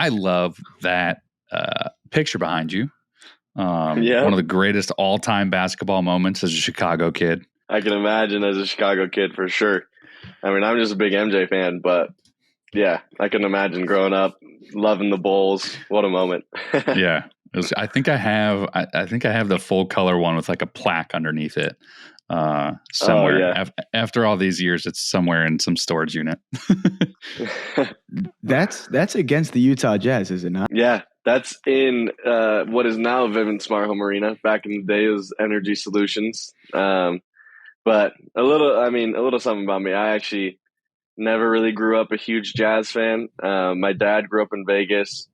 I love that picture behind you. Yeah. One of the greatest all-time basketball moments as a Chicago kid. I can imagine as a Chicago kid for sure. I mean, I'm just a big MJ fan, but yeah, I can imagine growing up, loving the Bulls. What a moment. Yeah. I think I have the full color one with like a plaque underneath it. Somewhere. Oh, yeah. After all these years, it's somewhere in some storage unit. That's against the Utah Jazz, is it not? Yeah, that's in what is now Vivint Smart Home Arena. Back in the day, it was Energy Solutions. But a little something about me. I actually never really grew up a huge Jazz fan. My dad grew up in Vegas,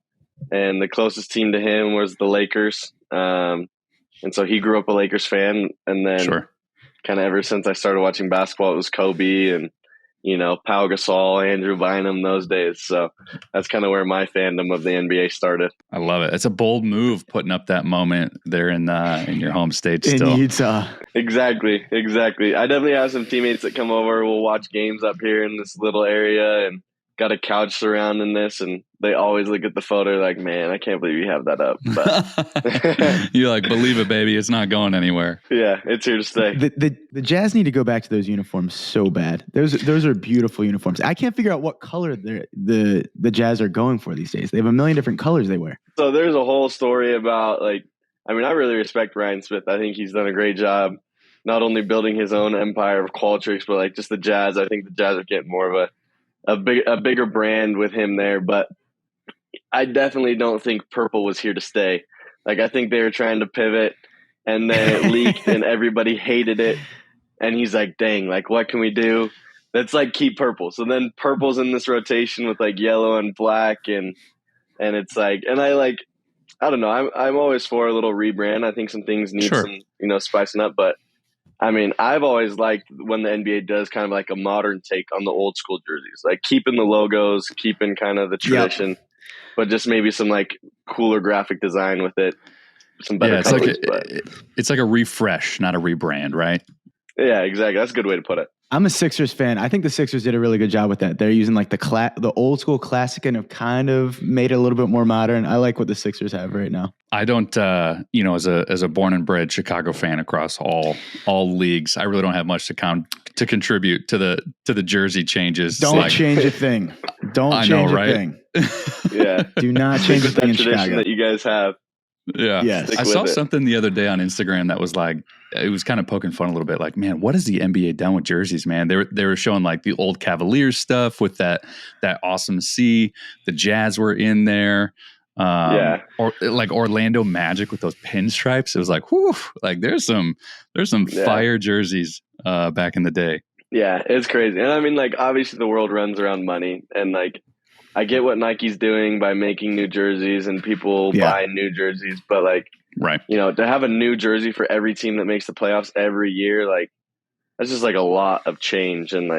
and the closest team to him was the Lakers. And so he grew up a Lakers fan, and then kind of ever since I started watching basketball, it was Kobe and, Pau Gasol, Andrew Bynum, those days. So that's kind of where my fandom of the NBA started. I love it. It's a bold move putting up that moment there in your home state still. In Utah. Exactly. I definitely have some teammates that come over. We'll watch games up here in this little area and got a couch surrounding this, and they always look at the photo like, man, I can't believe you have that up. But you're like, believe it, baby. It's not going anywhere. Yeah, it's here to stay. The Jazz need to go back to those uniforms so bad. Those are beautiful uniforms. I can't figure out what color the Jazz are going for these days. They have a million different colors they wear. So there's a whole story about I really respect Ryan Smith. I think he's done a great job, not only building his own empire of Qualtrics, but just the Jazz. I think the Jazz are getting more of a bigger brand with him there, but I definitely don't think purple was here to stay. I think they were trying to pivot, and then it leaked and everybody hated it. And he's like, dang, what can we do? Let's keep purple. So then purple's in this rotation with yellow and black, and it's and I don't know. I'm always for a little rebrand. I think some things need some, spicing up, but I've always liked when the NBA does kind of a modern take on the old school jerseys, keeping the logos, keeping kind of the tradition, but just maybe some cooler graphic design with it, some better colors. It's like a refresh, not a rebrand, right? Yeah, exactly. That's a good way to put it. I'm a Sixers fan. I think the Sixers did a really good job with that. They're using the old school classic and have kind of made it a little bit more modern. I like what the Sixers have right now. I don't, as a born and bred Chicago fan across all leagues, I really don't have much to contribute to the jersey changes. Don't change a thing. Don't change a thing. Yeah. Do not change a thing in Chicago that you guys have. Yeah. Yes. I saw something the other day on Instagram that was it was kind of poking fun a little bit. Man, what has the NBA done with jerseys, man? They were showing the old Cavaliers stuff with that awesome C. The Jazz were in there. Or Orlando Magic with those pinstripes. It was whew, there's some fire jerseys back in the day. Yeah, it's crazy. And obviously the world runs around money, and I get what Nike's doing by making new jerseys and people buying new jerseys, but right. To have a new jersey for every team that makes the playoffs every year, that's just a lot of change, and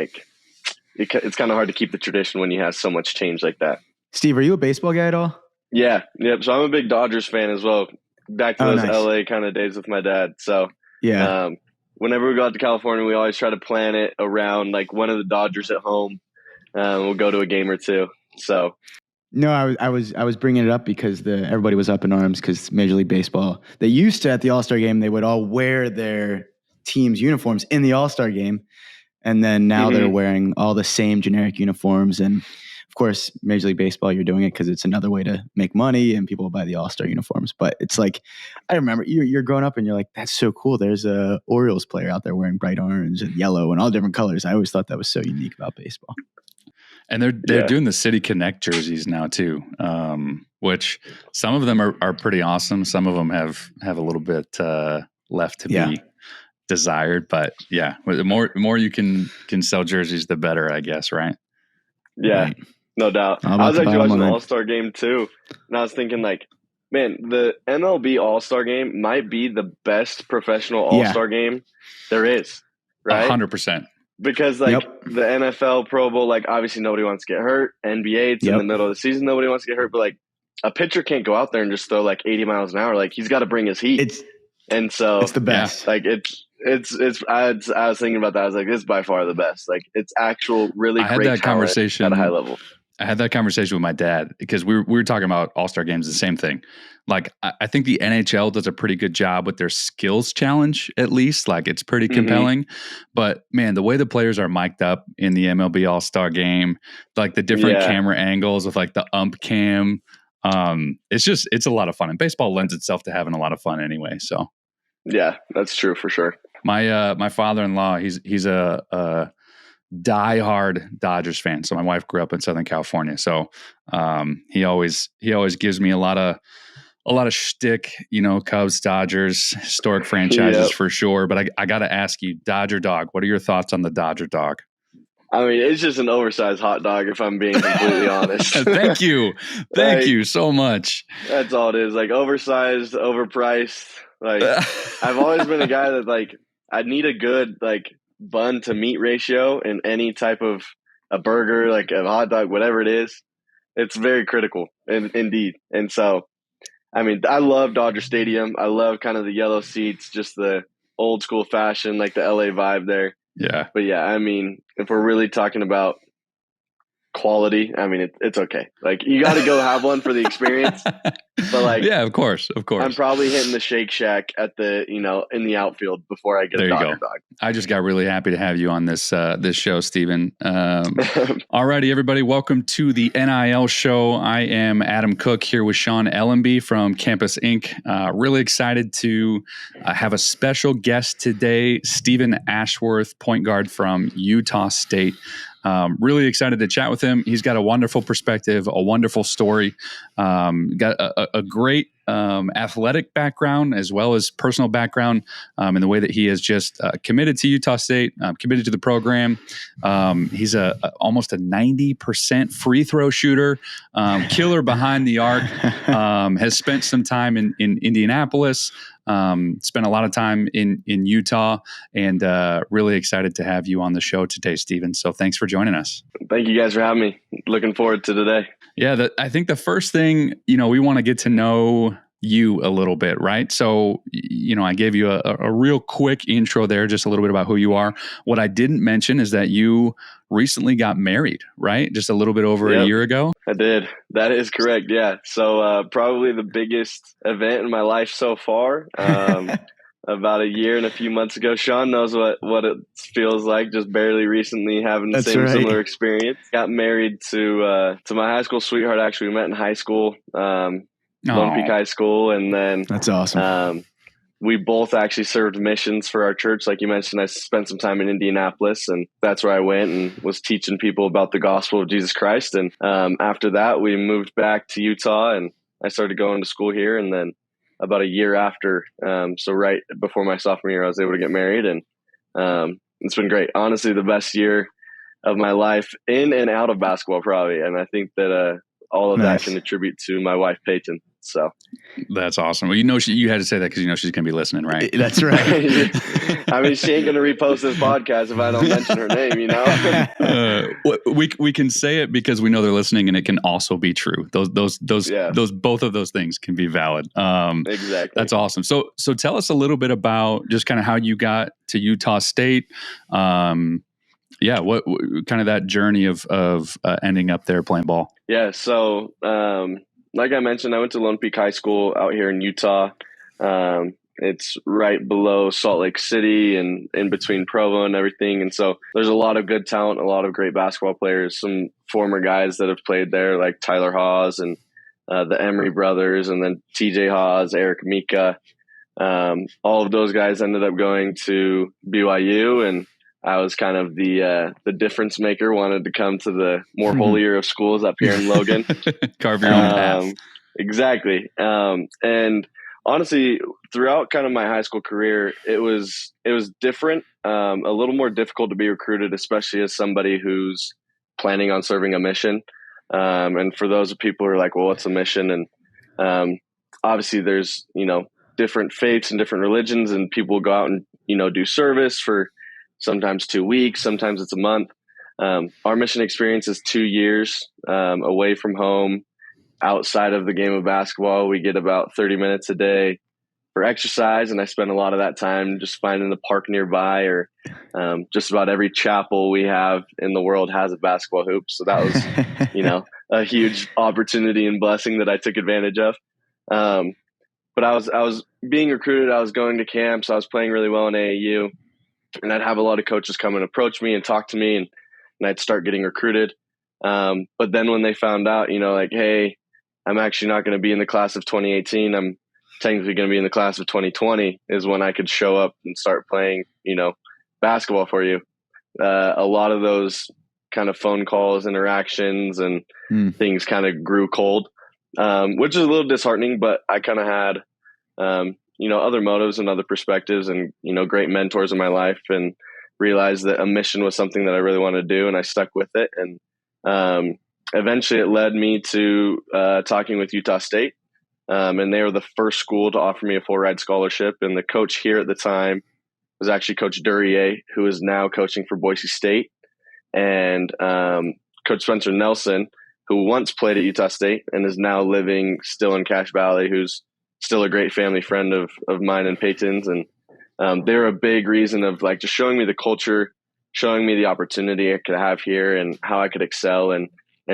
it's kind of hard to keep the tradition when you have so much change like that. Steve, are you a baseball guy at all? Yeah. Yep. So I'm a big Dodgers fan as well. Back to those nice. LA kind of days with my dad. So yeah. Whenever we go out to California, we always try to plan it around one of the Dodgers at home. We'll go to a game or two. So, no, I was bringing it up because everybody was up in arms because Major League Baseball, they used to at the All-Star game, they would all wear their team's uniforms in the All-Star game. And then now they're wearing all the same generic uniforms. And of course, Major League Baseball, you're doing it because it's another way to make money and people buy the All-Star uniforms. But it's I remember you're growing up and you're like, that's so cool. There's a Orioles player out there wearing bright orange and yellow and all different colors. I always thought that was so unique about baseball. And they're doing the City Connect jerseys now too, which some of them are pretty awesome. Some of them have a little bit left to be desired, but the more you can sell jerseys, the better, I guess, right? Yeah, right. No doubt. I was actually watching the All-Star game too, and I was thinking man, the MLB All-Star game might be the best professional All-Star game there is, right? 100%. Because the NFL Pro Bowl, obviously nobody wants to get hurt. NBA, it's in the middle of the season, nobody wants to get hurt. But a pitcher can't go out there and just throw 80 miles an hour. He's got to bring his heat. It's the best. I was thinking about that. I was like, this is by far the best. It's actual really great talent conversation at a high level. I had that conversation with my dad because we were talking about All-Star games, the same thing. Like, I think the NHL does a pretty good job with their skills challenge, at least. Like, it's pretty compelling. But man, the way the players are mic'd up in the MLB All-Star game, like the different camera angles with like the ump cam, it's a lot of fun. And baseball lends itself to having a lot of fun anyway. So yeah, that's true for sure. My father-in-law, he's a diehard Dodgers fan. So my wife grew up in Southern California. So he always gives me a lot of shtick, Cubs, Dodgers, historic franchises for sure. But I got to ask you, Dodger dog, what are your thoughts on the Dodger dog? I mean, it's just an oversized hot dog, if I'm being completely honest. Thank you. Thank you so much. That's all it is. Like, oversized, overpriced. Like, I've always been a guy that, like, I need a good, like, bun to meat ratio in any type of a burger, like a hot dog, whatever it is. It's very critical, indeed. And so, I mean, I love Dodger Stadium. I love kind of the yellow seats, just the old school fashion, like the LA vibe there. Yeah. But yeah, I mean, if we're really talking about quality, I mean, it's okay. Like, you got to go have one for the experience. But like, yeah, of course. I'm probably hitting the Shake Shack at the, in the outfield before I get a Dodger dog. I just got really happy to have you on this show, Steven. Alrighty, everybody, welcome to the NIL show. I am Adam Cook here with Sean Ellenby from Campus Inc. Really excited to have a special guest today, Steven Ashworth, point guard from Utah State. Really excited to chat with him. He's got a wonderful perspective, a wonderful story, got a great athletic background as well as personal background in the way that he has just committed to Utah State, committed to the program. He's almost a 90% free throw shooter, killer behind the arc, has spent some time in Indianapolis, spent a lot of time in Utah, and really excited to have you on the show today, Steven. So thanks for joining us. Thank you guys for having me. Looking forward to today. Yeah, I think the first thing, we want to get to know you a little bit, right? So, I gave you a real quick intro there, just a little bit about who you are. What I didn't mention is that you recently got married, right? Just a little bit over a year ago. I did. That is correct. Yeah. So probably the biggest event in my life so far. About a year and a few months ago. Sean knows what it feels like, just barely recently having the similar experience. Got married to my high school sweetheart. Actually, we met in high school, Lone Peak High School, and then that's awesome. We both actually served missions for our church. Like you mentioned, I spent some time in Indianapolis, and that's where I went and was teaching people about the gospel of Jesus Christ. And after that, we moved back to Utah, and I started going to school here, and then about a year after, so right before my sophomore year, I was able to get married, and it's been great. Honestly, the best year of my life in and out of basketball, probably. And I think that all of that can attribute to my wife, Peyton. So that's awesome. Well, you had to say that because she's going to be listening, right? That's right. I mean, she ain't going to repost this podcast if I don't mention her name, We can say it because we know they're listening, and it can also be true. Those both of those things can be valid. Exactly. That's awesome. So tell us a little bit about just kind of how you got to Utah State. What kind of that journey of ending up there playing ball? Yeah. So, like I mentioned, I went to Lone Peak High School out here in Utah. It's right below Salt Lake City and in between Provo and everything. And so there's a lot of good talent, a lot of great basketball players, some former guys that have played there like Tyler Haws and the Emery brothers, and then TJ Haws, Eric Mika. All of those guys ended up going to BYU, and I was kind of the difference maker, wanted to come to the more holier of schools up here in Logan. Carve your own path. Exactly. And honestly, throughout kind of my high school career, it was different, a little more difficult to be recruited, especially as somebody who's planning on serving a mission. And for those people who are like, well, what's a mission? And obviously there's, different faiths and different religions, and people go out and, do service for sometimes 2 weeks, sometimes it's a month. Our mission experience is 2 years away from home, outside of the game of basketball. We get about 30 minutes a day for exercise, and I spent a lot of that time just finding the park nearby, or just about every chapel we have in the world has a basketball hoop. So that was, a huge opportunity and blessing that I took advantage of. But I was being recruited. I was going to camps. I was playing really well in AAU, and I'd have a lot of coaches come and approach me and talk to me, and I'd start getting recruited. But then when they found out, like, hey, I'm actually not going to be in the class of 2018. I'm technically going to be in the class of 2020 is when I could show up and start playing, basketball for you. A lot of those kind of phone calls, interactions, and things kind of grew cold, which is a little disheartening, but I kind of had, other motives and other perspectives and, great mentors in my life, and realized that a mission was something that I really wanted to do, and I stuck with it. And eventually it led me to talking with Utah State. And they were the first school to offer me a full ride scholarship. And the coach here at the time was actually Coach Duryea, who is now coaching for Boise State. And Coach Spencer Nelson, who once played at Utah State and is now living still in Cache Valley, who's still a great family friend of mine and Peyton's. And they're a big reason of like just showing me the culture, showing me the opportunity I could have here and how I could excel and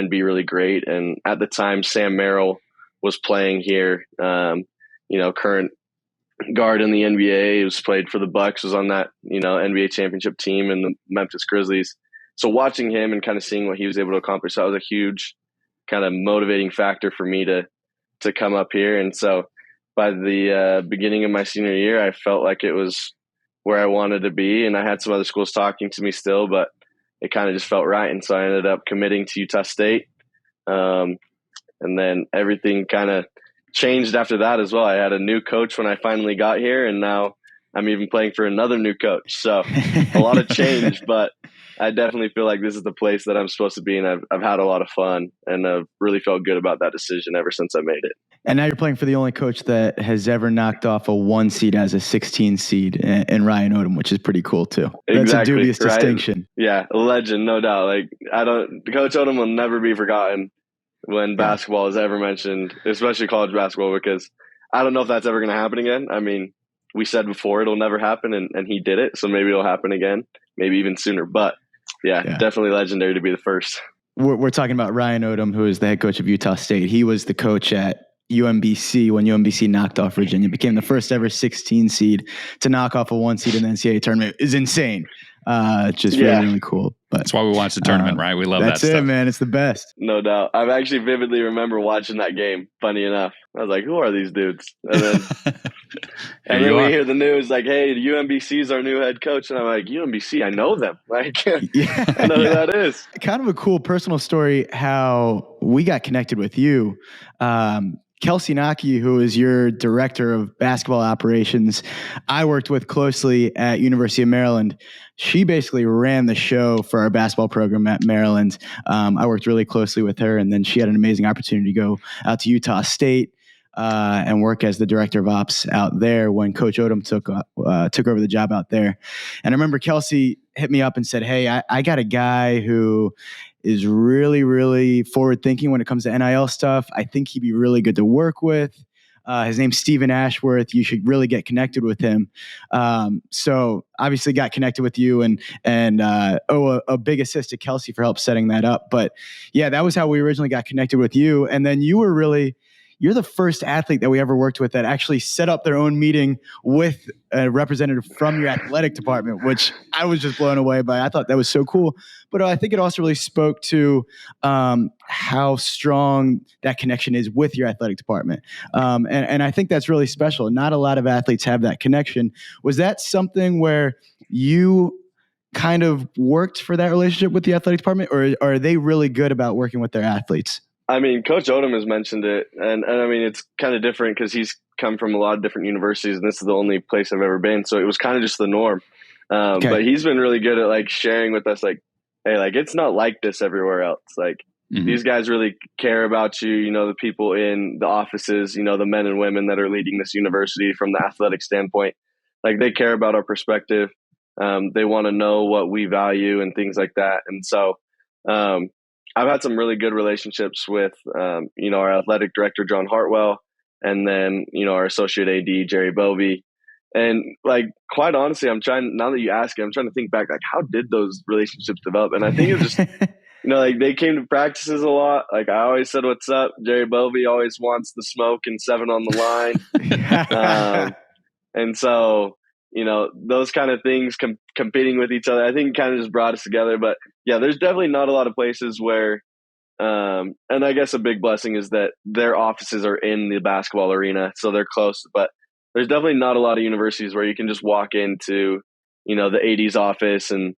be really great. And at the time, Sam Merrill was playing here, current guard in the NBA. He was played for the Bucks, was on that, NBA championship team and the Memphis Grizzlies. So watching him and kind of seeing what he was able to accomplish, that was a huge kind of motivating factor for me to come up here. And so by the beginning of my senior year, I felt like it was where I wanted to be. And I had some other schools talking to me still, but it kind of just felt right. And so I ended up committing to Utah State. And then everything kind of changed after that as well. I had a new coach when I finally got here, and now I'm even playing for another new coach. So a lot of change, but I definitely feel like this is the place that I'm supposed to be, and I've had a lot of fun, and I've really felt good about that decision ever since I made it. And now you're playing for the only coach that has ever knocked off a 1 seed as a 16 seed in Ryan Odom, which is pretty cool too. Exactly, that's a dubious right? distinction. Yeah, a legend, no doubt. Like Coach Odom will never be forgotten when basketball is ever mentioned, especially college basketball, because I don't know if that's ever going to happen again. I mean, we said before it'll never happen, and he did it, so maybe it'll happen again, maybe even sooner. But yeah. Definitely legendary to be the first. We're talking about Ryan Odom, who is the head coach of Utah State. He was the coach at UMBC when UMBC knocked off Virginia, became the first ever 16 seed to knock off a 1 seed in the NCAA tournament. Is insane. Just really, really cool. But that's why we watch the tournament, right? We love that stuff. That's it, man. It's the best. No doubt. I actually vividly remember watching that game. Funny enough, I was like, "Who are these dudes?" And then we hear the news like, "Hey, UMBC is our new head coach," and I'm like, "UMBC, I know them. Like, I know who that is." Kind of a cool personal story how we got connected with you. Kelsey Naki, who is your director of basketball operations, I worked with closely at University of Maryland. She basically ran the show for our basketball program at Maryland. I worked really closely with her, and then she had an amazing opportunity to go out to Utah State and work as the director of ops out there when Coach Odom took over the job out there. And I remember Kelsey hit me up and said, "Hey, I got a guy who is really, really forward thinking when it comes to NIL stuff. I think he'd be really good to work with. His name's Steven Ashworth. You should really get connected with him." So obviously got connected with you and owe a big assist to Kelsey for help setting that up. But yeah, that was how we originally got connected with you. And then you're the first athlete that we ever worked with that actually set up their own meeting with a representative from your athletic department, which I was just blown away by. I thought that was so cool. But I think it also really spoke to how strong that connection is with your athletic department. And I think that's really special. Not a lot of athletes have that connection. Was that something where you kind of worked for that relationship with the athletic department, or are they really good about working with their athletes? I mean, Coach Odom has mentioned it, and I mean, it's kind of different because he's come from a lot of different universities, and this is the only place I've ever been. So it was kind of just the norm. But he's been really good at like sharing with us, like, hey, like it's not like this everywhere else. Like these guys really care about you, the people in the offices, the men and women that are leading this university from the athletic standpoint. Like they care about our perspective. They want to know what we value and things like that. And so I've had some really good relationships with, our athletic director, John Hartwell, and then, our associate AD, Jerry Bovee. And like, quite honestly, now that you ask it, I'm trying to think back, like, how did those relationships develop? And I think it was just, like, they came to practices a lot. Like, I always said, "What's up?" Jerry Bovee always wants the smoke and 7 on the line. And so, those kind of things competing with each other, I think kind of just brought us together. But yeah, there's definitely not a lot of places where, and I guess a big blessing is that their offices are in the basketball arena, so they're close. But there's definitely not a lot of universities where you can just walk into, the AD's office and,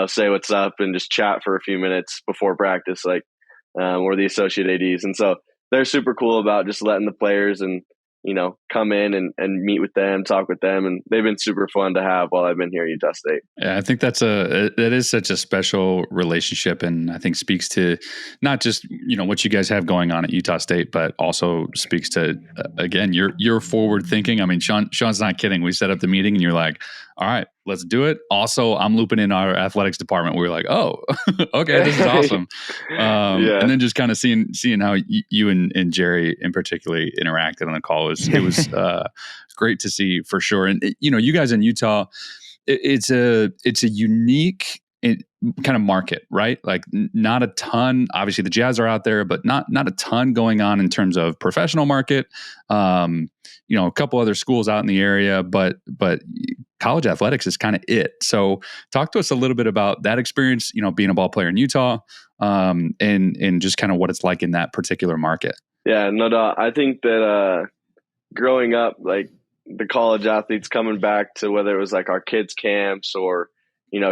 say what's up and just chat for a few minutes before practice, like, or the associate ADs. And so they're super cool about just letting the players and, come in and meet with them, talk with them. And they've been super fun to have while I've been here at Utah State. Yeah, I think that is such a special relationship, and I think speaks to not just, what you guys have going on at Utah State, but also speaks to, again, your forward thinking. I mean, Sean's not kidding. We set up the meeting and you're like, all right, let's do it. Also, I'm looping in our athletics department. We're like, oh, okay, this is awesome. And then just kind of seeing how you and Jerry in particular interacted on the call it was great to see for sure. And you guys in Utah, it's a unique kind of market, right? Like not a ton. Obviously, the Jazz are out there, but not a ton going on in terms of professional market. A couple other schools out in the area, but college athletics is kind of it. So, talk to us a little bit about that experience. Being a ball player in Utah, and just kind of what it's like in that particular market. Yeah, no doubt. I think that growing up, like the college athletes coming back to whether it was like our kids' camps or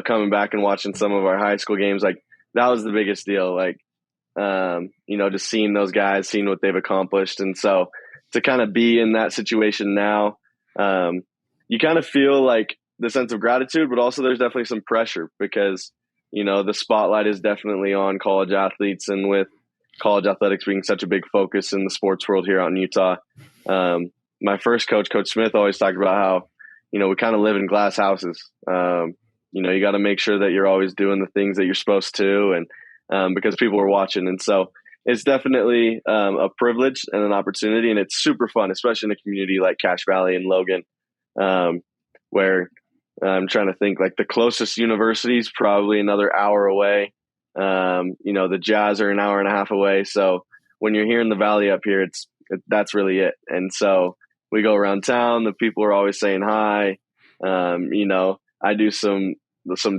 coming back and watching some of our high school games, like that was the biggest deal. Like, just seeing those guys, seeing what they've accomplished. And so to kind of be in that situation now, you kind of feel like the sense of gratitude, but also there's definitely some pressure because, the spotlight is definitely on college athletes, and with college athletics being such a big focus in the sports world here out in Utah. My first coach, Coach Smith, always talked about how, we kind of live in glass houses. You got to make sure that you're always doing the things that you're supposed to, and because people are watching. And so it's definitely a privilege and an opportunity, and it's super fun, especially in a community like Cache Valley and Logan, where I'm trying to think, like the closest university is probably another hour away. The Jazz are an hour and a half away. So when you're here in the Valley up here, that's really it. And so we go around town, the people are always saying hi. I do some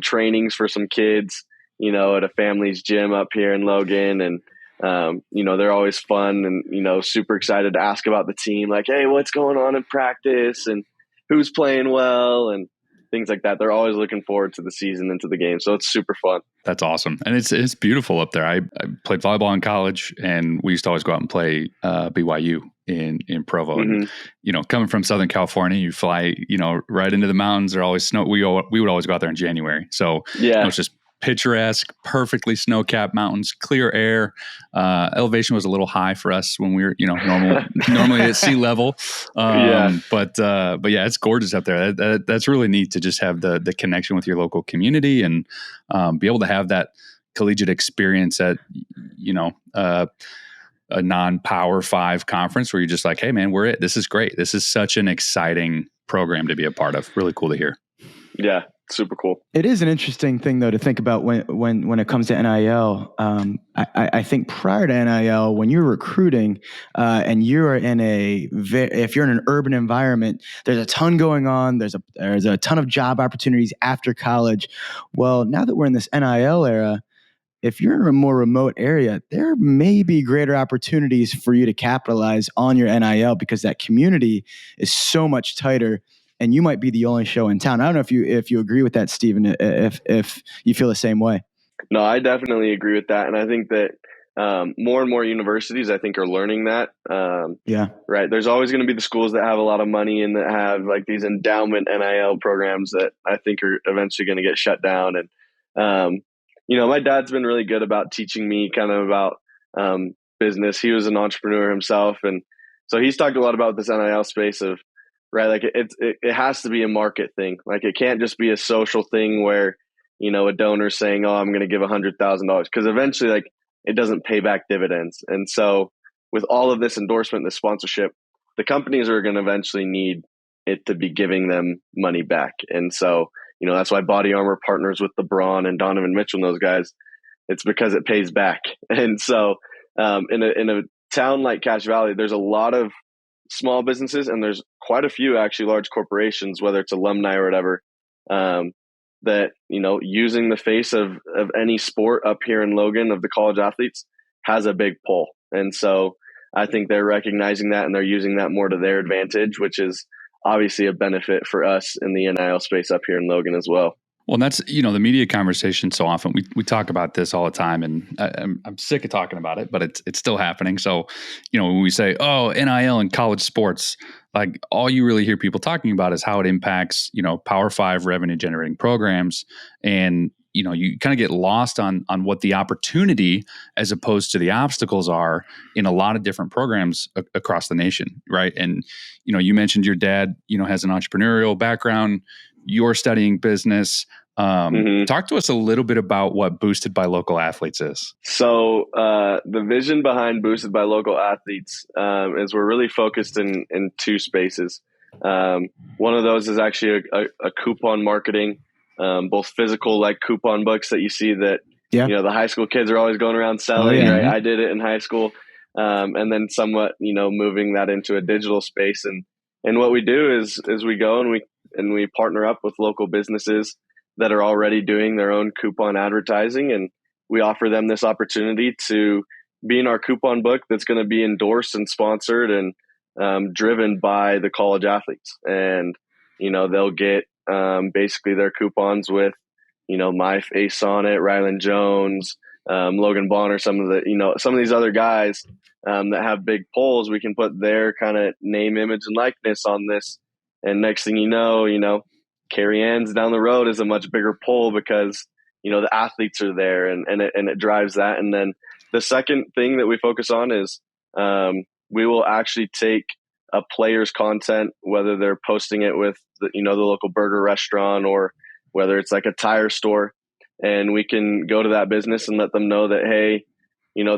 trainings for some kids, at a family's gym up here in Logan. And, they're always fun and, super excited to ask about the team. Like, hey, what's going on in practice and who's playing well and things like that. They're always looking forward to the season and to the game. So it's super fun. That's awesome. And it's beautiful up there. I played volleyball in college, and we used to always go out and play BYU in Provo. Mm-hmm. And, coming from Southern California, you fly, right into the mountains. There always snow. We would always go out there in January. So it's just picturesque, perfectly snow-capped mountains, clear air. Elevation was a little high for us when we were, normally at sea level. But yeah, it's gorgeous up there. That's really neat to just have the connection with your local community and be able to have that collegiate experience at, a non-Power 5 conference where you're just like, hey man, we're it. This is great. This is such an exciting program to be a part of. Really cool to hear. Yeah. Super cool. It is an interesting thing, though, to think about when it comes to NIL. I think prior to NIL, when you're recruiting and you're in if you're in an urban environment, there's a ton going on. There's a ton of job opportunities after college. Well, now that we're in this NIL era, if you're in a more remote area, there may be greater opportunities for you to capitalize on your NIL because that community is so much tighter. And you might be the only show in town. I don't know if you agree with that, Steven, if you feel the same way. No, I definitely agree with that. And I think that more and more universities, I think, are learning that. Right. There's always going to be the schools that have a lot of money and that have like these endowment NIL programs that I think are eventually going to get shut down. And, my dad's been really good about teaching me kind of about business. He was an entrepreneur himself. And so he's talked a lot about this NIL space of, right, like it has to be a market thing. Like it can't just be a social thing where, a donor's saying, oh, I'm going to give $100,000, because eventually like it doesn't pay back dividends. And so with all of this endorsement, this sponsorship, the companies are going to eventually need it to be giving them money back. And so, that's why Body Armor partners with LeBron and Donovan Mitchell and those guys. It's because it pays back. And so in a town like Cache Valley, there's a lot of small businesses, and there's quite a few actually large corporations, whether it's alumni or whatever, that, using the face of any sport up here in Logan of the college athletes has a big pull. And so I think they're recognizing that, and they're using that more to their advantage, which is obviously a benefit for us in the NIL space up here in Logan as well. Well, that's, the media conversation so often. We talk about this all the time, and I'm sick of talking about it, but it's still happening. So, when we say, oh, NIL and college sports, like all you really hear people talking about is how it impacts, Power 5 revenue generating programs. And, you kind of get lost on what the opportunity as opposed to the obstacles are in a lot of different programs across the nation. Right. And, you mentioned your dad, has an entrepreneurial background. You're studying business. Talk to us a little bit about what Boosted by Local Athletes is. So the vision behind Boosted by Local Athletes is we're really focused in two spaces. One of those is actually a coupon marketing, both physical like coupon books that you see that the high school kids are always going around selling. Right? I did it in high school, and then somewhat moving that into a digital space. And what we do is we go and we partner up with local businesses that are already doing their own coupon advertising. And we offer them this opportunity to be in our coupon book that's going to be endorsed and sponsored and driven by the college athletes. And, they'll get basically their coupons with, my face on it, Rylan Jones, Logan Bonner, some of these other guys that have big polls. We can put their kind of name, image, and likeness on this. And next thing you know, Carrie Ann's down the road is a much bigger pull because, the athletes are there and it drives that. And then the second thing that we focus on is we will actually take a player's content, whether they're posting it with the local burger restaurant or whether it's like a tire store, and we can go to that business and let them know that, hey,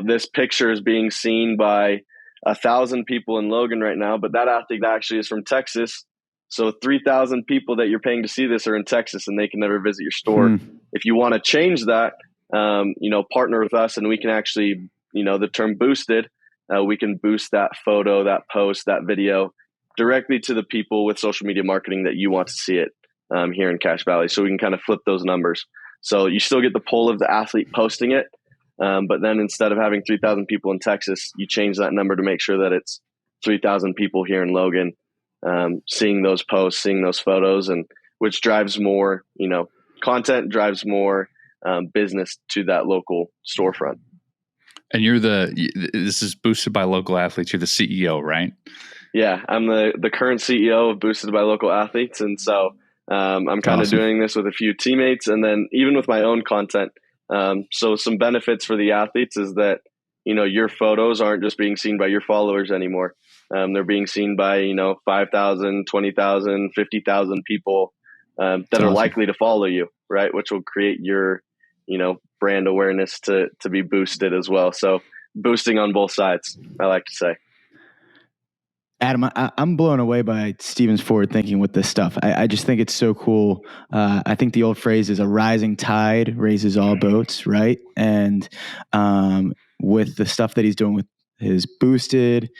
this picture is being seen by 1,000 people in Logan right now, but that athlete actually is from Texas. So 3,000 people that you're paying to see this are in Texas and they can never visit your store. If you want to change that, partner with us, and we can actually, the term boosted, we can boost that photo, that post, that video directly to the people with social media marketing that you want to see it here in Cache Valley. So we can kind of flip those numbers. So you still get the pull of the athlete posting it. But then instead of having 3,000 people in Texas, you change that number to make sure that it's 3,000 people here in Logan seeing those posts, seeing those photos, and which drives more, content, drives more business to that local storefront. And this is Boosted by Local Athletes. You're the CEO, right? Yeah, I'm the current CEO of Boosted by Local Athletes. And so I'm kind of doing this with a few teammates and then even with my own content. So some benefits for the athletes is that, your photos aren't just being seen by your followers anymore. They're being seen by, 5,000, 20,000, 50,000 people that are likely to follow you, right? Which will create your, brand awareness to be boosted as well. So boosting on both sides, I like to say. Adam, I'm blown away by Steven's forward thinking with this stuff. I just think it's so cool. I think the old phrase is a rising tide raises all boats, right? And with the stuff that he's doing with his Boosted,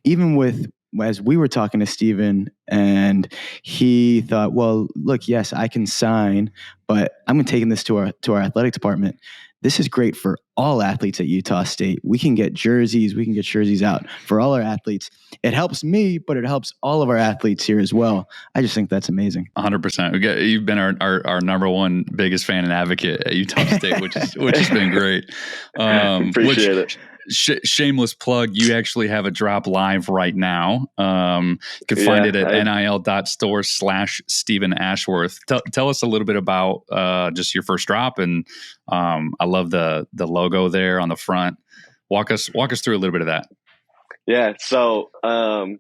even with, as we were talking to Steven and he thought, well, look, yes, I can sign, but I'm taking this to our athletic department. This is great for all athletes at Utah State. We can get jerseys. We can get jerseys out for all our athletes. It helps me, but it helps all of our athletes here as well. I just think that's amazing. 100%. You've been our number one biggest fan and advocate at Utah State, which has been great. Appreciate it. Shameless plug, you actually have a drop live right now. You can find it at nil.store/Steven Ashworth. Tell us a little bit about just your first drop, and I love the logo there on the front. Walk us through a little bit of that. Yeah. So, I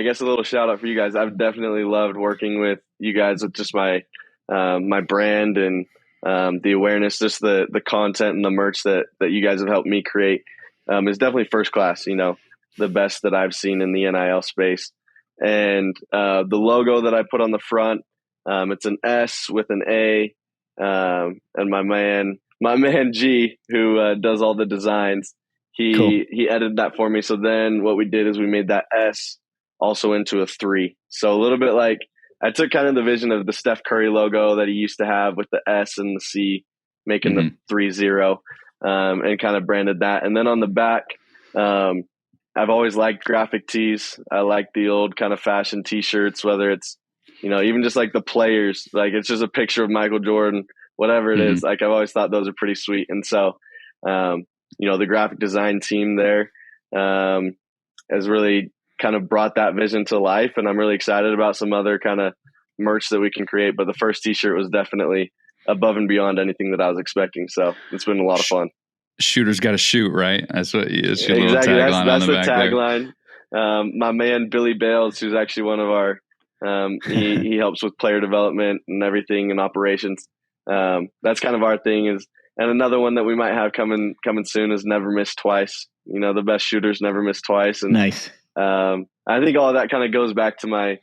guess a little shout out for you guys. I've definitely loved working with you guys with just my brand and the awareness, just the content and the merch that you guys have helped me create is definitely first class. the best that I've seen in the NIL space. And the logo that I put on the front, it's an S with an A, and my man G, who does all the designs, he edited that for me. So then what we did is we made that S also into a 3. So a little bit like I took kind of the vision of the Steph Curry logo that he used to have with the S and the C, making the 3-0, and kind of branded that. And then on the back, I've always liked graphic tees. I like the old kind of fashion T-shirts, whether it's, even just like the players, like it's just a picture of Michael Jordan, whatever it is. Like I've always thought those are pretty sweet. And so, the graphic design team there has really kind of brought that vision to life. And I'm really excited about some other kind of merch that we can create. But the first T-shirt was definitely above and beyond anything that I was expecting. So it's been a lot of fun. Shooters got to shoot, right? That's what it's your exactly. little tagline That's on the the back tagline. My man Billy Bales, who's actually one of our, he helps with player development and everything and operations. That's kind of our thing is, and another one that we might have coming soon is never miss twice. The best shooters never miss twice. And nice. I think all of that kind of goes back to my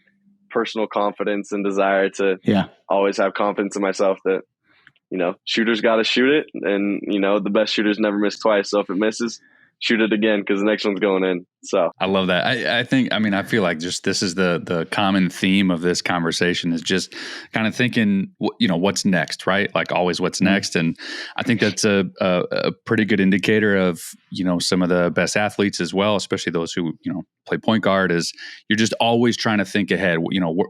personal confidence and desire to always have confidence in myself that, shooters got to shoot it. And, the best shooters never miss twice. So if it misses, shoot it again because the next one's going in. So I love that. I feel like just this is the common theme of this conversation is just kind of thinking, what's next, right? Like always what's next. And I think that's a pretty good indicator of, some of the best athletes as well, especially those who, play point guard is you're just always trying to think ahead.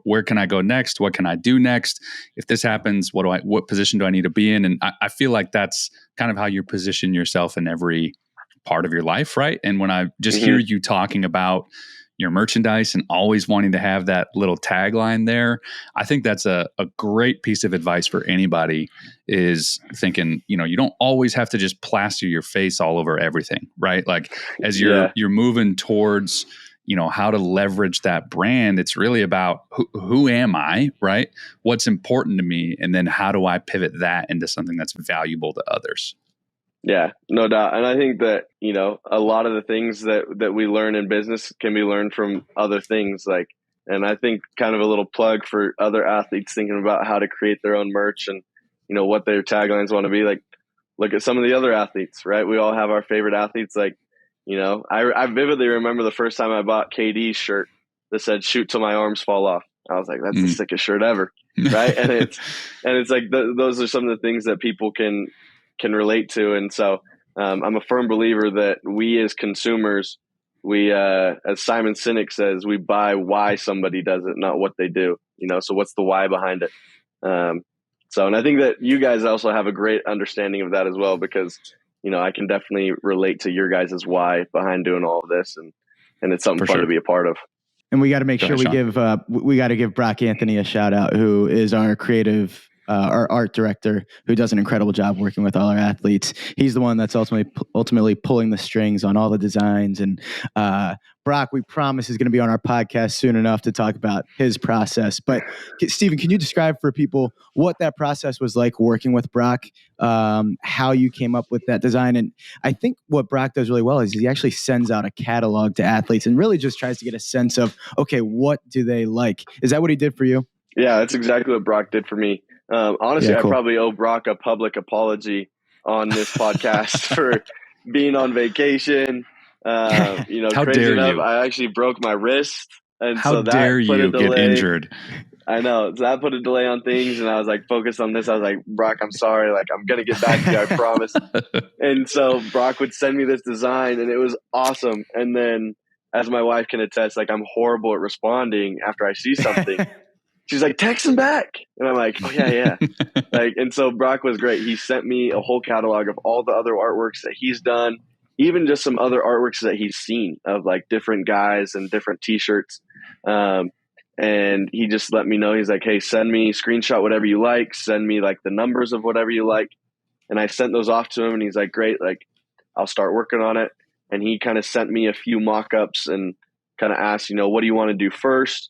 Where can I go next? What can I do next? If this happens, what position do I need to be in? And I feel like that's kind of how you position yourself in every part of your life, right? And when I just hear you talking about your merchandise and always wanting to have that little tagline there, I think that's a great piece of advice for anybody is thinking, you don't always have to just plaster your face all over everything, right? Like as you're moving towards, how to leverage that brand, it's really about who am I, right? What's important to me? And then how do I pivot that into something that's valuable to others? Yeah, no doubt. And I think that, a lot of the things that we learn in business can be learned from other things. And I think kind of a little plug for other athletes thinking about how to create their own merch and, what their taglines want to be. Like, look at some of the other athletes, right? We all have our favorite athletes. Like, I vividly remember the first time I bought KD's shirt that said "shoot till my arms fall off." I was like, that's the sickest shirt ever. Right. and it's like, those are some of the things that people can relate to. And so I'm a firm believer that we as consumers, as Simon Sinek says, we buy why somebody does it, not what they do, so what's the why behind it? And I think that you guys also have a great understanding of that as well, because, I can definitely relate to your guys' why behind doing all of this. And it's something fun to be a part of. And we got to make sure we got to give Brock Anthony a shout out, who is our creative, our art director, who does an incredible job working with all our athletes. He's the one that's ultimately pulling the strings on all the designs. And Brock, we promise, is going to be on our podcast soon enough to talk about his process. But Steven, can you describe for people what that process was like working with Brock, how you came up with that design? And I think what Brock does really well is he actually sends out a catalog to athletes and really just tries to get a sense of, okay, what do they like? Is that what he did for you? Yeah, that's exactly what Brock did for me. Honestly, cool. I probably owe Brock a public apology on this podcast for being on vacation. How crazy dare enough, you? I actually broke my wrist. And how so that dare you get injured? I know. So that put a delay on things, and I was like focused on this. I was like, Brock, I'm sorry. Like, I'm going to get back to you, I promise. And so Brock would send me this design, and it was awesome. And then, as my wife can attest, like, I'm horrible at responding after I see something. She's like, text him back. And I'm like, oh, yeah. And so Brock was great. He sent me a whole catalog of all the other artworks that he's done, even just some other artworks that he's seen of like different guys and different T-shirts. And he just let me know. He's like, hey, send me, screenshot whatever you like. Send me like the numbers of whatever you like. And I sent those off to him, and he's like, great, like I'll start working on it. And he kind of sent me a few mock-ups and kind of asked, what do you want to do first?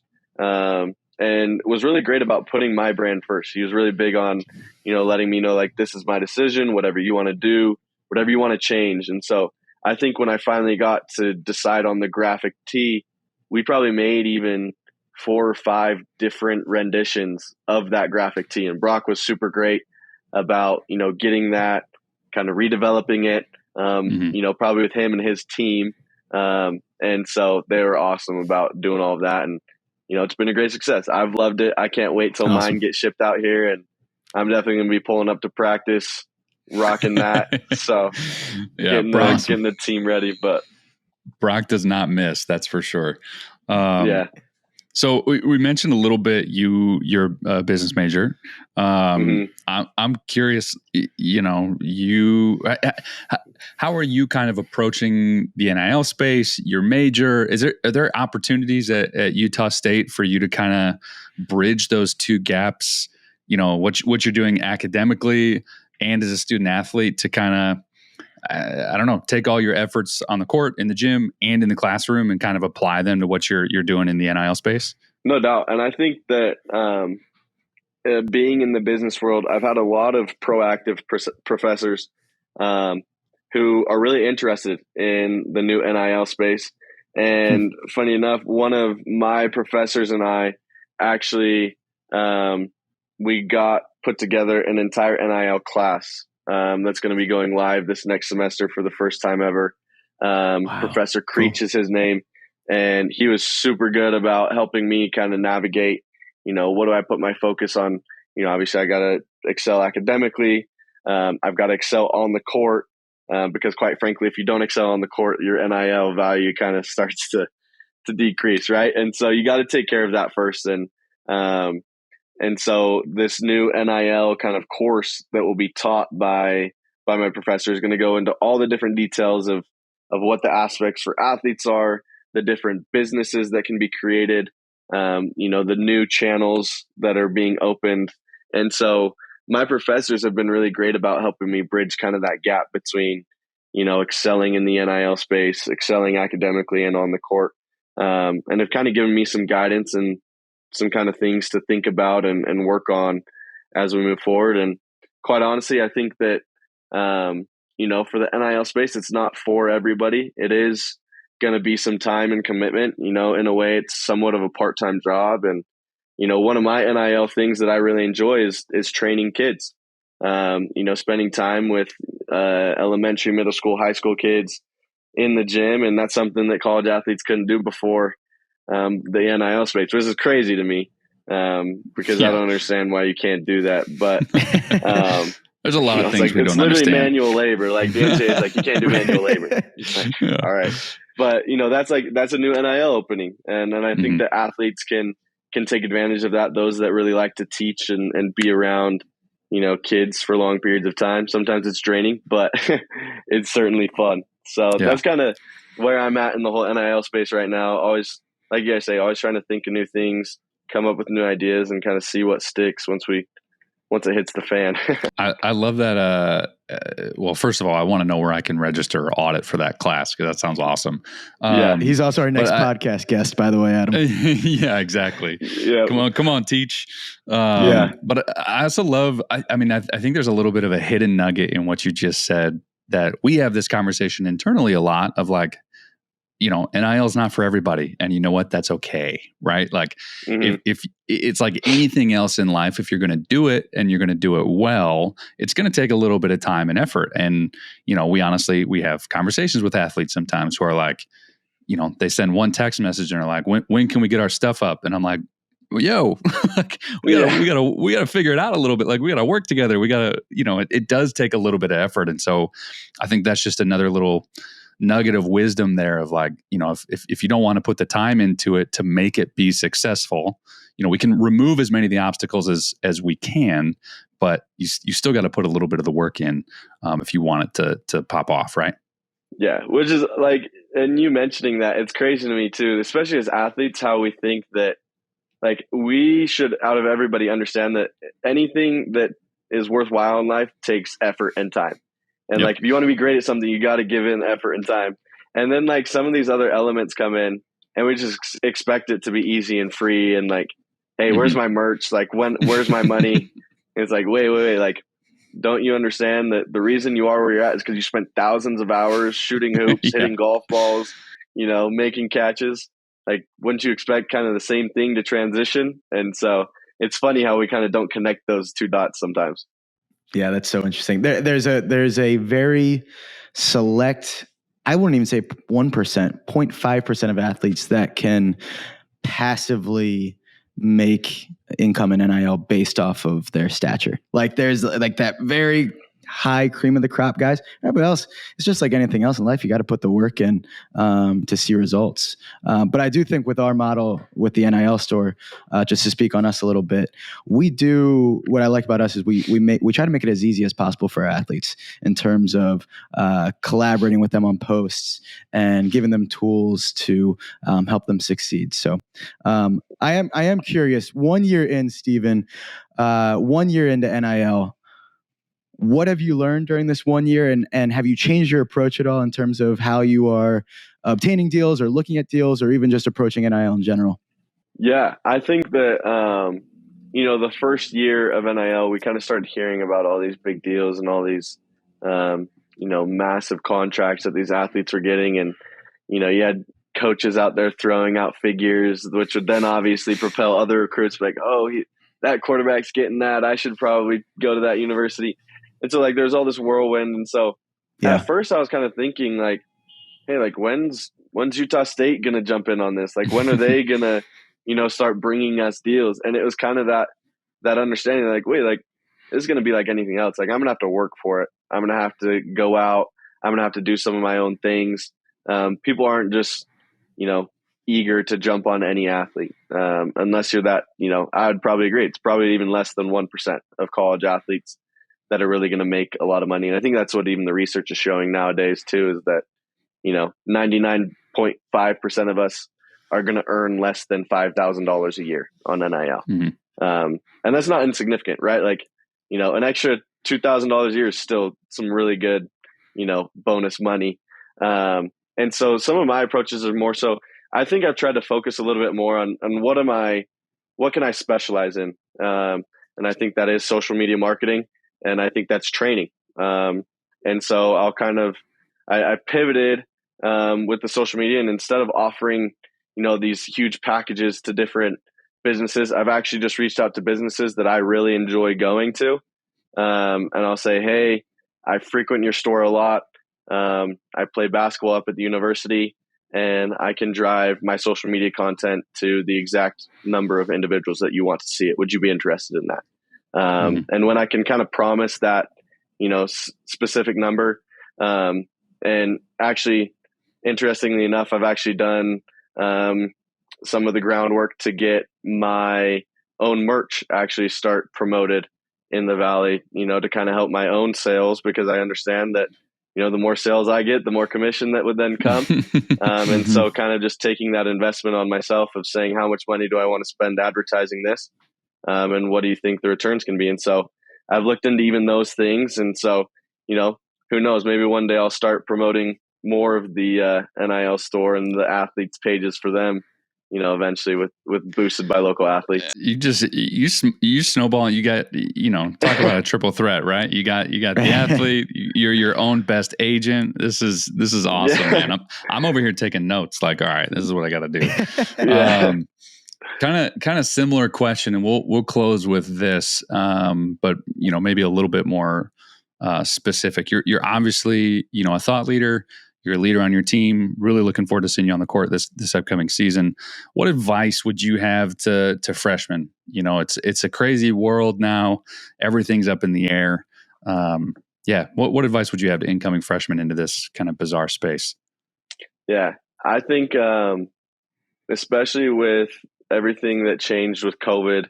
And was really great about putting my brand first. He was really big on, letting me know, like, this is my decision, whatever you want to do, whatever you want to change. And so I think when I finally got to decide on the graphic tee, we probably made even 4 or 5 different renditions of that graphic tee. And Brock was super great about, getting that, kind of redeveloping it, probably with him and his team. And so they were awesome about doing all of that. And, it's been a great success. I've loved it. I can't wait till mine gets shipped out here, and I'm definitely going to be pulling up to practice, rocking that. So getting the team ready, but Brock does not miss. That's for sure. Yeah. So we mentioned a little bit you're a business major. I'm curious, how are you kind of approaching the NIL space, your major? Are there opportunities at Utah State for you to kind of bridge those two gaps, what you're doing academically and as a student athlete to kind of, I don't know, take all your efforts on the court, in the gym, and in the classroom and kind of apply them to what you're doing in the NIL space? No doubt. And I think that being in the business world, I've had a lot of proactive professors who are really interested in the new NIL space. And funny enough, one of my professors and I actually, we got put together an entire NIL class that's going to be going live this next semester for the first time ever. Wow. Professor Creech is his name, and he was super good about helping me kind of navigate, what do I put my focus on? Obviously I got to excel academically. I've got to excel on the court because quite frankly, if you don't excel on the court, your NIL value kind of starts to decrease. Right. And so you got to take care of that first. And so this new NIL kind of course that will be taught by my professor is going to go into all the different details of what the aspects for athletes are, the different businesses that can be created, the new channels that are being opened. And so my professors have been really great about helping me bridge kind of that gap between, excelling in the NIL space, excelling academically and on the court, and have kind of given me some guidance and some kind of things to think about and work on as we move forward. And quite honestly, I think that, for the NIL space, it's not for everybody. It is going to be some time and commitment, in a way it's somewhat of a part-time job. And, one of my NIL things that I really enjoy is training kids, spending time with elementary, middle school, high school kids in the gym. And that's something that college athletes couldn't do before the NIL space, which is crazy to me because I don't understand why you can't do that. But there's a lot of things we don't understand. It's literally manual labor. Like the NCAA is like, you can't do manual labor. Like, all right. But, that's a new NIL opening. And I think that athletes can take advantage of that. Those that really like to teach and be around, kids for long periods of time. Sometimes it's draining, but it's certainly fun. So that's kind of where I'm at in the whole NIL space right now. Always, like you guys say, always trying to think of new things, come up with new ideas, and kind of see what sticks once it hits the fan. I love that. Well, first of all, I want to know where I can register or audit for that class, because that sounds awesome. He's also our next podcast guest, by the way, Adam. Yeah, exactly. Yeah. Come on, teach. But I also love, I think there's a little bit of a hidden nugget in what you just said, that we have this conversation internally a lot of like, NIL is not for everybody. And you know what? That's okay. Right? Like if it's like anything else in life, if you're going to do it and you're going to do it well, it's going to take a little bit of time and effort. And, we have conversations with athletes sometimes who are like, they send one text message and are like, when can we get our stuff up? And I'm like, yo, like, we gotta figure it out a little bit. Like, we gotta work together. We gotta, it does take a little bit of effort. And so I think that's just another little nugget of wisdom there of like, if you don't want to put the time into it to make it be successful, we can remove as many of the obstacles as we can, but you still got to put a little bit of the work in if you want it to pop off, right? Yeah, which is like, and you mentioning that, it's crazy to me too, especially as athletes, how we think that like we should, out of everybody, understand that anything that is worthwhile in life takes effort and time. And like, if you want to be great at something, you got to give in effort and time. And then like some of these other elements come in and we just expect it to be easy and free. And like, hey, where's my merch? Like where's my money? And it's like, wait. Like don't you understand that the reason you are where you're at is because you spent thousands of hours shooting hoops, Yeah. hitting golf balls, making catches? Like, wouldn't you expect kind of the same thing to transition? And so it's funny how we kind of don't connect those two dots sometimes. Yeah, that's so interesting. There's a very select, I wouldn't even say 1%, 0.5% of athletes that can passively make income in NIL based off of their stature. Like there's like that very high cream of the crop guys. Everybody else, it's just like anything else in life. You got to put the work in to see results. But I do think with our model with the NIL store, just to speak on us a little bit, we do, what I like about us is we try to make it as easy as possible for our athletes in terms of collaborating with them on posts and giving them tools to help them succeed. So I am curious, 1 year in, Steven, 1 year into NIL, what have you learned during this 1 year, and have you changed your approach at all in terms of how you are obtaining deals or looking at deals or even just approaching NIL in general? Yeah, I think that, the first year of NIL, we kind of started hearing about all these big deals and all these, massive contracts that these athletes were getting. And, you had coaches out there throwing out figures, which would then obviously propel other recruits like, oh, that quarterback's getting that. I should probably go to that university. And so, like, there's all this whirlwind. And so at first I was kind of thinking, like, hey, like, when's Utah State going to jump in on this? Like, when are they going to, start bringing us deals? And it was kind of that understanding, like, wait, like, this is going to be like anything else. Like, I'm going to have to work for it. I'm going to have to go out. I'm going to have to do some of my own things. People aren't just, eager to jump on any athlete unless you're that, I would probably agree. It's probably even less than 1% of college athletes that are really going to make a lot of money. And I think that's what even the research is showing nowadays too, is that, 99.5% of us are going to earn less than $5,000 a year on NIL. Mm-hmm. And that's not insignificant, right? Like, an extra $2,000 a year is still some really good, bonus money. And so some of my approaches are more so, I think I've tried to focus a little bit more on what can I specialize in? And I think that is social media marketing. And I think that's training. And so I pivoted with the social media, and instead of offering, these huge packages to different businesses, I've actually just reached out to businesses that I really enjoy going to. And I'll say, hey, I frequent your store a lot. I play basketball up at the university, and I can drive my social media content to the exact number of individuals that you want to see it. Would you be interested in that? And when I can kind of promise that, specific number, and actually, interestingly enough, I've actually done some of the groundwork to get my own merch actually start promoted in the Valley, to kind of help my own sales, because I understand that, the more sales I get, the more commission that would then come. And so kind of just taking that investment on myself of saying, how much money do I want to spend advertising this? And what do you think the returns can be? And so I've looked into even those things. And so, who knows, maybe one day I'll start promoting more of the NIL store and the athletes pages for them, eventually with boosted by local athletes. You snowball, and you got, talk about a triple threat, right? You got the athlete, you're your own best agent. This is awesome, man. I'm over here taking notes, like, all right, this is what I got to do. Kind of similar question, and we'll close with this, but maybe a little bit more specific. You're obviously a thought leader. You're a leader on your team. Really looking forward to seeing you on the court this upcoming season. What advice would you have to freshmen? It's a crazy world now. Everything's up in the air. What advice would you have to incoming freshmen into this kind of bizarre space? Yeah, I think especially with everything that changed with COVID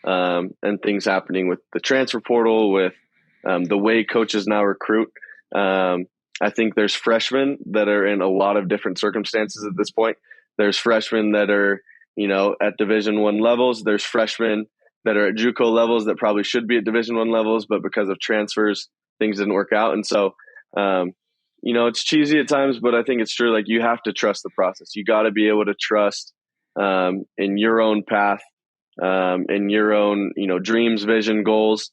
and things happening with the transfer portal, with the way coaches now recruit, I think there's freshmen that are in a lot of different circumstances at this point. There's freshmen that are, at Division I levels. There's freshmen that are at JUCO levels that probably should be at Division I levels, but because of transfers, things didn't work out. And so, it's cheesy at times, but I think it's true. Like, you have to trust the process. You got to be able to trust in your own path, in your own, dreams, vision, goals.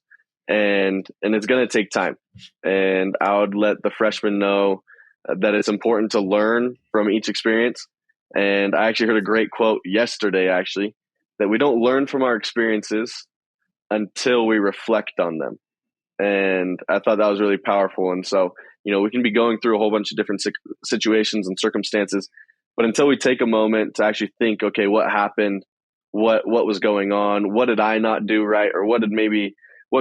and it's going to take time. And I would let the freshmen know that it's important to learn from each experience. And I actually heard a great quote yesterday, actually, that we don't learn from our experiences until we reflect on them. And I thought that was really powerful. And so, we can be going through a whole bunch of different situations and circumstances, but until we take a moment to actually think, okay, what happened? What was going on? What did I not do right? Or what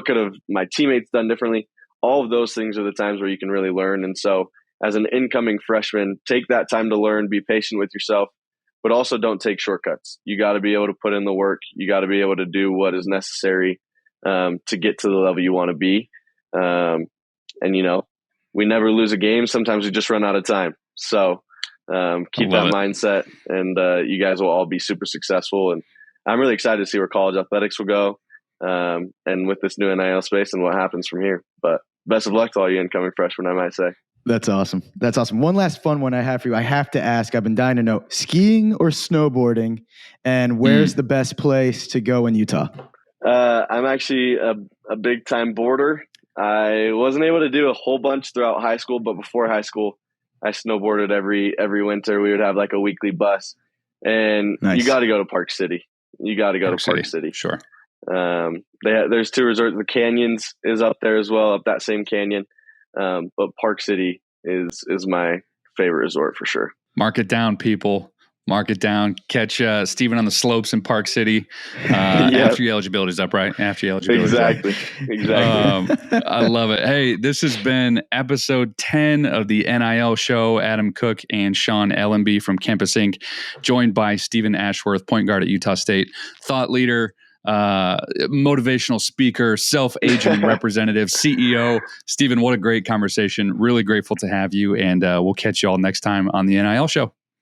could have my teammates done differently? All of those things are the times where you can really learn. And so as an incoming freshman, take that time to learn, be patient with yourself, but also don't take shortcuts. You got to be able to put in the work. You got to be able to do what is necessary to get to the level you want to be. And, we never lose a game. Sometimes we just run out of time. So keep that mindset, and you guys will all be super successful. And I'm really excited to see where college athletics will go, and with this new NIL space and what happens from here. But best of luck to all you incoming freshmen, I might say. That's awesome. One last fun one I have for you. I have to ask, I've been dying to know, skiing or snowboarding, and where's the best place to go in Utah? I'm actually a big time boarder. I wasn't able to do a whole bunch throughout high school, but before high school, I snowboarded every winter. We would have like a weekly bus, and You got to go to Park City. You got to go to Park City. Sure. There's 2 resorts. The Canyons is up there as well, up that same canyon. But Park City is my favorite resort for sure. Mark it down, people. Mark it down. Catch Steven on the slopes in Park City after your eligibility is up, right? After your eligibility Exactly. I love it. Hey, this has been episode 10 of the NIL show. Adam Cook and Sean Ellenby from Campus Inc., joined by Steven Ashworth, point guard at Utah State, thought leader, motivational speaker, self-aging representative, CEO. Steven, what a great conversation. Really grateful to have you, and we'll catch you all next time on the NIL show.